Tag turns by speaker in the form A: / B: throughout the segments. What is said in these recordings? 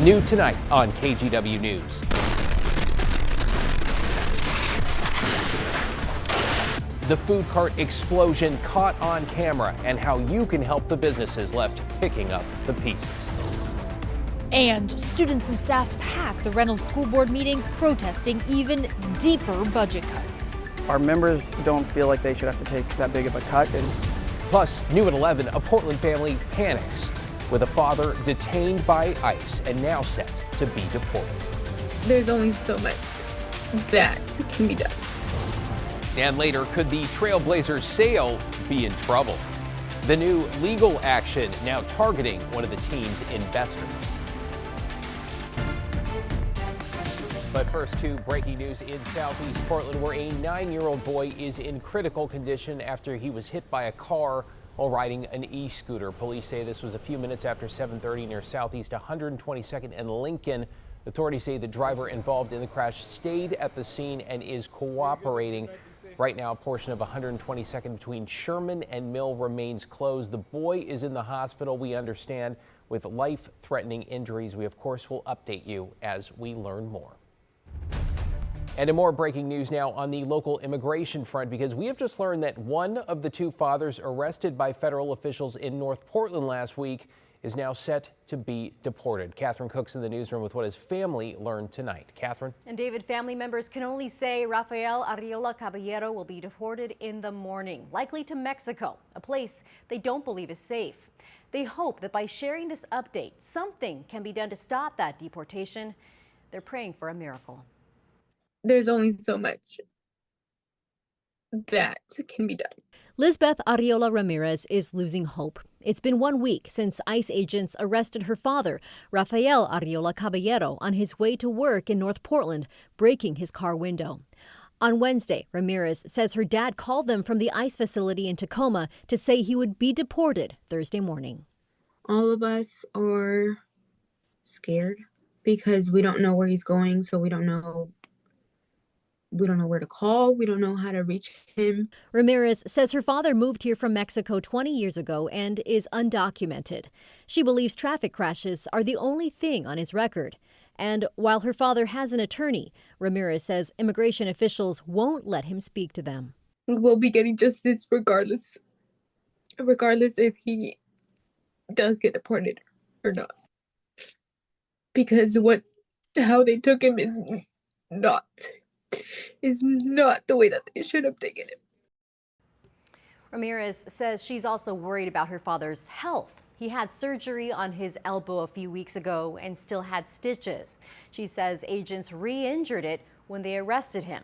A: New tonight on KGW News. The food cart explosion caught on camera and how you can help the businesses left picking up the pieces.
B: And students and staff pack the Reynolds School Board meeting protesting even deeper budget cuts.
C: Our members don't feel like they should have to take that big of a cut.
A: Plus, new at 11, a Portland family panics with a father detained by ICE and now set to be deported.
D: There's only so much that can be done.
A: And later, could the Trailblazers sail be in trouble? The new legal action now targeting one of the team's investors. But first, to breaking news in southeast Portland, where a 9-year-old boy is in critical condition after he was hit by a car while riding an e-scooter. Police say this was a few minutes after 7:30 near southeast 122nd and Lincoln. Authorities say the driver involved in the crash stayed at the scene and is cooperating. Right now, a portion of 122nd between Sherman and Mill remains closed. The boy is in the hospital, we understand, with life-threatening injuries. We, of course, will update you as we learn more. And in more breaking news now on the local immigration front, because we have just learned that one of the two fathers arrested by federal officials in North Portland last week is now set to be deported. Catherine Cook's in the newsroom with what his family learned tonight. Catherine?
E: And David, family members can only say Rafael Arriola Caballero will be deported in the morning, likely to Mexico, a place they don't believe is safe. They hope that by sharing this update, something can be done to stop that deportation. They're praying for a miracle.
D: There's only so much that can be done.
B: Lisbeth Arriola Ramirez is losing hope. It's been 1 week since ICE agents arrested her father, Rafael Arriola Caballero, on his way to work in North Portland, breaking his car window. On Wednesday, Ramirez says her dad called them from the ICE facility in Tacoma to say he would be deported Thursday morning.
D: All of us are scared because we don't know where he's going, so we don't know where to call. We don't know how to reach him.
B: Ramirez says her father moved here from Mexico 20 years ago and is undocumented. She believes traffic crashes are the only thing on his record. And while her father has an attorney, Ramirez says immigration officials won't let him speak to them.
D: We'll be getting justice regardless if he does get deported or not. Because how they took him is not the way that they should have taken it.
E: Ramirez says she's also worried about her father's health. He had surgery on his elbow a few weeks ago and still had stitches. She says agents re-injured it when they arrested him.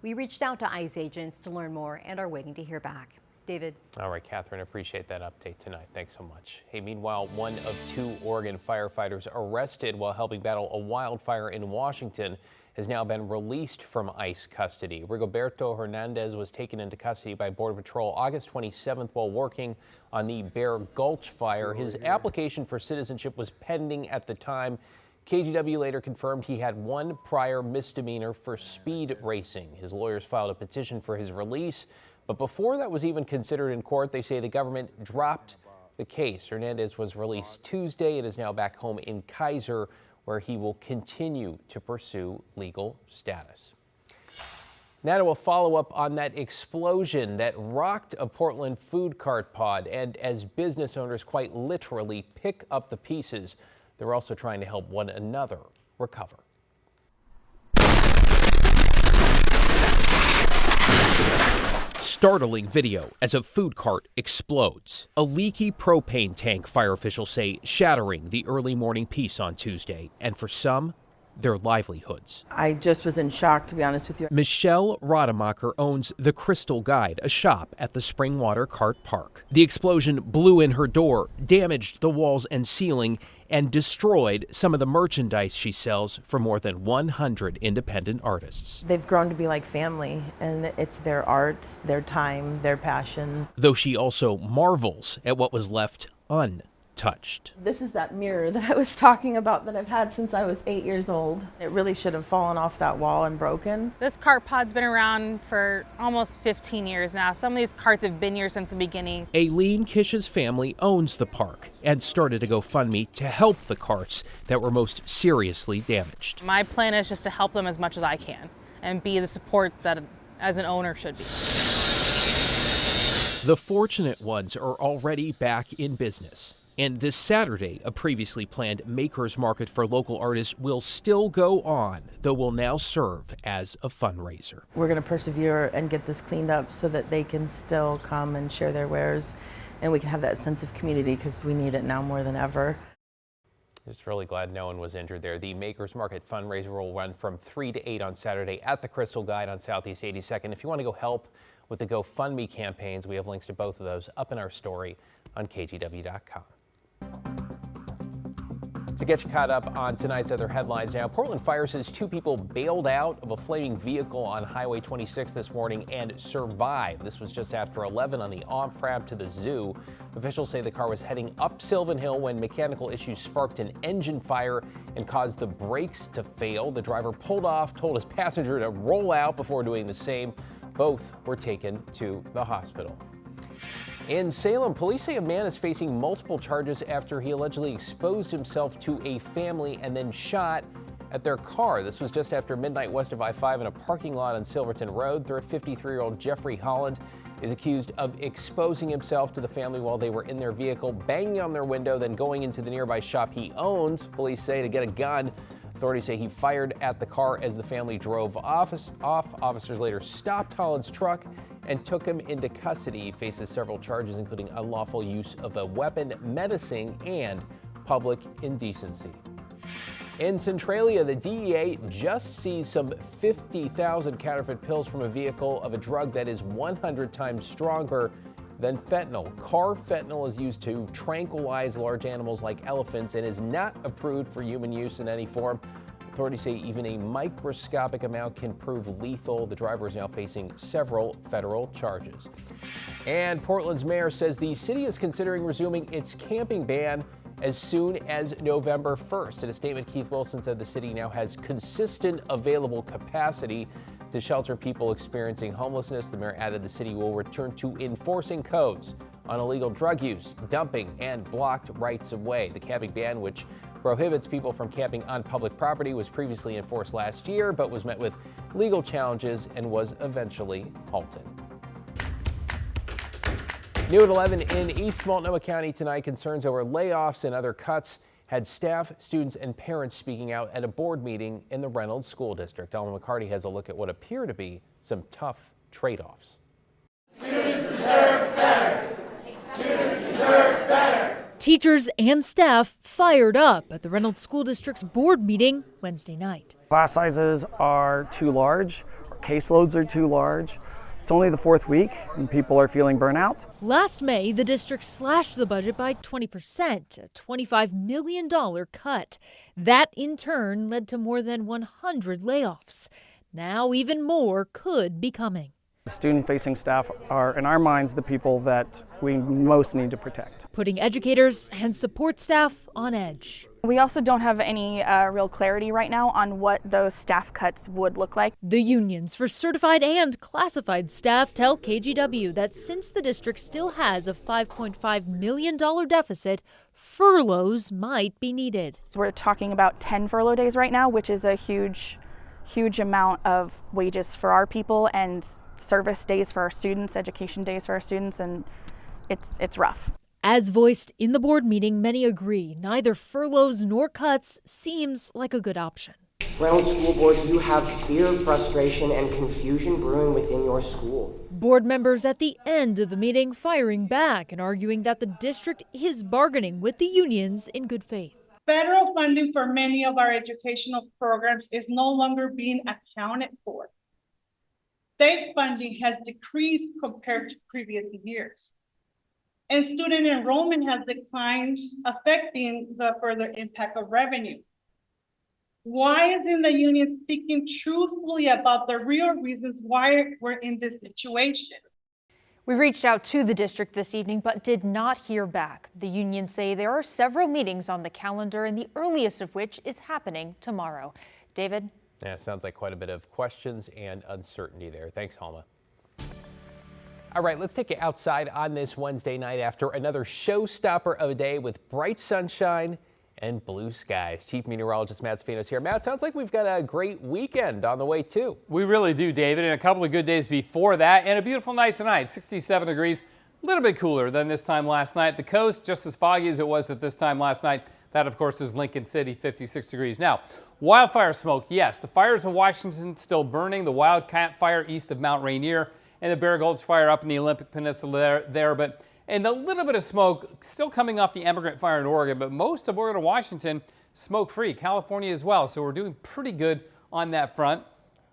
E: We reached out to ICE agents to learn more and are waiting to hear back. David.
A: All right, Catherine, appreciate that update tonight. Thanks so much. Hey, meanwhile, one of two Oregon firefighters arrested while helping battle a wildfire in Washington has now been released from ICE custody. Rigoberto Hernandez was taken into custody by Border Patrol August 27th while working on the Bear Gulch fire. His application for citizenship was pending at the time. KGW later confirmed he had one prior misdemeanor for speed racing. His lawyers filed a petition for his release, but before that was even considered in court, they say the government dropped the case. Hernandez was released Tuesday and is now back home in Kaiser, where he will continue to pursue legal status. Now to a follow-up on that explosion that rocked a Portland food cart pod, and as business owners quite literally pick up the pieces, they're also trying to help one another recover. Startling video as a food cart explodes. A leaky propane tank, fire officials say, shattering the early morning peace on Tuesday, and for some, their livelihoods.
F: I just was in shock, to be honest with you.
A: Michelle Rademacher owns The Crystal Guide, a shop at the Springwater Cart Park. The explosion blew in her door, damaged the walls and ceiling, and destroyed some of the merchandise she sells for more than 100 independent artists.
F: They've grown to be like family, and it's their art, their time, their passion.
A: Though she also marvels at what was left undone. touched.
F: This is that mirror that I was talking about that I've had since I was 8 years old. It really should have fallen off that wall and broken.
G: This cart pod's been around for almost 15 years now. Some of these carts have been here since the beginning.
A: Aileen Kish's family owns the park and started a GoFundMe to help the carts that were most seriously damaged.
G: My plan is just to help them as much as I can and be the support that as an owner should be.
A: The fortunate ones are already back in business. And this Saturday, a previously planned makers market for local artists will still go on, though will now serve as a fundraiser.
F: We're going to persevere and get this cleaned up so that they can still come and share their wares and we can have that sense of community because we need it now more than ever.
A: Just really glad no one was injured there. The Makers Market fundraiser will run from 3 to 8 on Saturday at the Crystal Guide on Southeast 82nd. If you want to go help with the GoFundMe campaigns, we have links to both of those up in our story on KGW.com. To get you caught up on tonight's other headlines now, Portland Fire says 2 people bailed out of a flaming vehicle on Highway 26 this morning and survived. This was just after 11 on the off-ramp to the zoo. Officials say the car was heading up Sylvan Hill when mechanical issues sparked an engine fire and caused the brakes to fail. The driver pulled off, told his passenger to roll out before doing the same. Both were taken to the hospital. In Salem, police say a man is facing multiple charges after he allegedly exposed himself to a family and then shot at their car. This was just after midnight west of I-5 in a parking lot on Silverton Road. 53-year-old Jeffrey Holland is accused of exposing himself to the family while they were in their vehicle, banging on their window, then going into the nearby shop he owns, police say, to get a gun. Authorities say he fired at the car as the family drove off. Officers later stopped Holland's truck and took him into custody. He faces several charges, including unlawful use of a weapon, menacing, and public indecency. In Centralia, the DEA just seized some 50,000 counterfeit pills from a vehicle of a drug that is 100 times stronger than fentanyl. Carfentanil is used to tranquilize large animals like elephants and is not approved for human use in any form. Authorities say even a microscopic amount can prove lethal. The driver is now facing several federal charges. And Portland's mayor says the city is considering resuming its camping ban as soon as November 1st. In a statement, Keith Wilson said the city now has consistent available capacity to shelter people experiencing homelessness. The mayor added the city will return to enforcing codes on illegal drug use, dumping, and blocked rights of way. The camping ban, which prohibits people from camping on public property, was previously enforced last year, but was met with legal challenges and was eventually halted. New at 11 in East Multnomah County tonight, concerns over layoffs and other cuts had staff, students, and parents speaking out at a board meeting in the Reynolds School District. Ellen McCarty has a look at what appear to be some tough trade-offs.
H: Students deserve better. Students deserve better.
B: Teachers and staff fired up at the Reynolds School District's board meeting Wednesday night.
C: Class sizes are too large, or caseloads are too large. It's only the 4th week and people are feeling burnout.
B: Last May, the district slashed the budget by 20%, a $25 million cut. That, in turn, led to more than 100 layoffs. Now, even more could be coming.
C: The student-facing staff are, in our minds, the people that we most need to protect.
B: Putting educators and support staff on edge.
I: We also don't have any real clarity right now on what those staff cuts would look like.
B: The unions for certified and classified staff tell KGW that since the district still has a $5.5 million deficit, furloughs might be needed.
I: We're talking about 10 furlough days right now, which is a huge amount of wages for our people and service days for our students, education days for our students, and it's rough.
B: As voiced in the board meeting, many agree neither furloughs nor cuts seems like a good option.
J: Reynolds School Board, you have fear, frustration, and confusion brewing within your school.
B: Board members at the end of the meeting firing back and arguing that the district is bargaining with the unions in good faith.
K: Federal funding for many of our educational programs is no longer being accounted for. State funding has decreased compared to previous years. And student enrollment has declined, affecting the further impact of revenue. Why isn't the union speaking truthfully about the real reasons why we're in this situation?
L: We reached out to the district this evening, but did not hear back. The unions say there are several meetings on the calendar, and the earliest of which is happening tomorrow. David?
A: Yeah, it sounds like quite a bit of questions and uncertainty there. Thanks, Halma. All right, let's take you outside on this Wednesday night after another showstopper of a day with bright sunshine and blue skies. Chief Meteorologist Matt Spinos here. Matt, sounds like we've got a great weekend on the way too.
M: We really do, David, and a couple of good days before that, and a beautiful night tonight. 67 degrees, a little bit cooler than this time last night. The coast, just as foggy as it was at this time last night. That, of course, is Lincoln City, 56 degrees. Now, wildfire smoke, yes, the fires in Washington still burning. The Wildcat fire east of Mount Rainier and the Bear Gulch fire up in the Olympic Peninsula there. And a little bit of smoke still coming off the Emigrant fire in Oregon, but most of Oregon and Washington smoke-free. California as well, so we're doing pretty good on that front.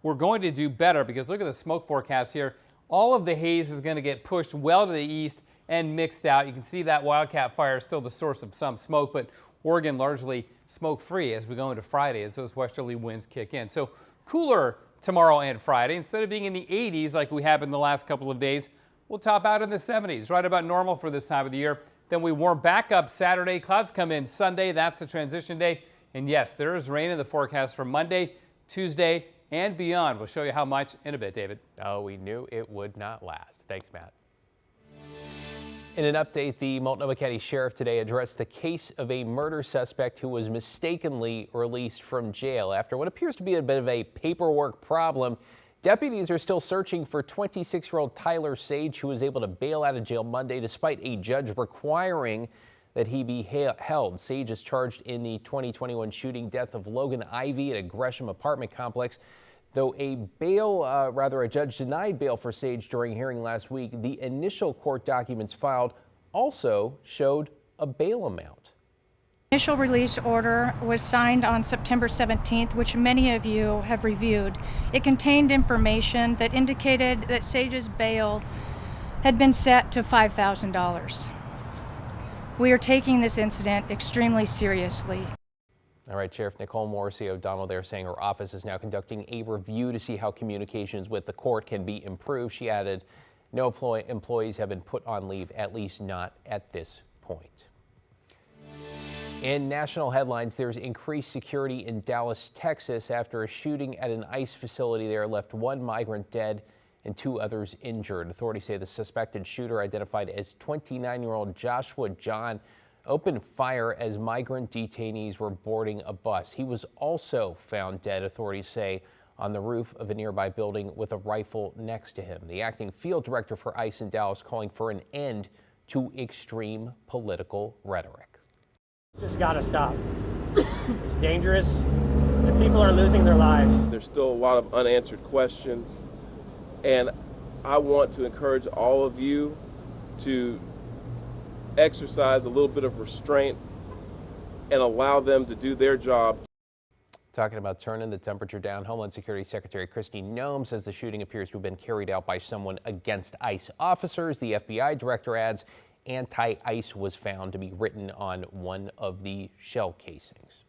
M: We're going to do better because look at the smoke forecast here. All of the haze is going to get pushed well to the east and mixed out. You can see that Wildcat fire is still the source of some smoke, but Oregon largely smoke-free as we go into Friday as those westerly winds kick in. So cooler tomorrow and Friday. Instead of being in the 80s like we have in the last couple of days, we'll top out in the 70s, right about normal for this time of the year. Then we warm back up Saturday. Clouds come in Sunday. That's the transition day. And yes, there is rain in the forecast for Monday, Tuesday, and beyond. We'll show you how much in a bit, David.
A: Oh, we knew it would not last. Thanks, Matt. In an update, the Multnomah County Sheriff today addressed the case of a murder suspect who was mistakenly released from jail after what appears to be a bit of a paperwork problem. Deputies are still searching for 26-year-old Tyler Sage, who was able to bail out of jail Monday despite a judge requiring that he be held. Sage is charged in the 2021 shooting death of Logan Ivy at a Gresham apartment complex. Though a judge denied bail for Sage during hearing last week, the initial court documents filed also showed a bail amount.
N: Initial release order was signed on September 17th, which many of you have reviewed. It contained information that indicated that Sage's bail had been set to $5,000. We are taking this incident extremely seriously.
A: All right, Sheriff Nicole Morrissey O'Donnell there saying her office is now conducting a review to see how communications with the court can be improved. She added, no employees have been put on leave, at least not at this point. In national headlines, there's increased security in Dallas, Texas after a shooting at an ICE facility there left one migrant dead and two others injured. Authorities say the suspected shooter, identified as 29-year-old Joshua John, opened fire as migrant detainees were boarding a bus. He was also found dead, authorities say, on the roof of a nearby building with a rifle next to him. The acting field director for ICE in Dallas calling for an end to extreme political rhetoric.
O: It's just got to stop. It's dangerous, and people are losing their lives.
P: There's still a lot of unanswered questions, and I want to encourage all of you to exercise a little bit of restraint and allow them to do their job.
A: Talking about turning the temperature down, Homeland Security Secretary Kristi Noem says the shooting appears to have been carried out by someone against ICE officers. The FBI director adds anti-ICE was found to be written on one of the shell casings.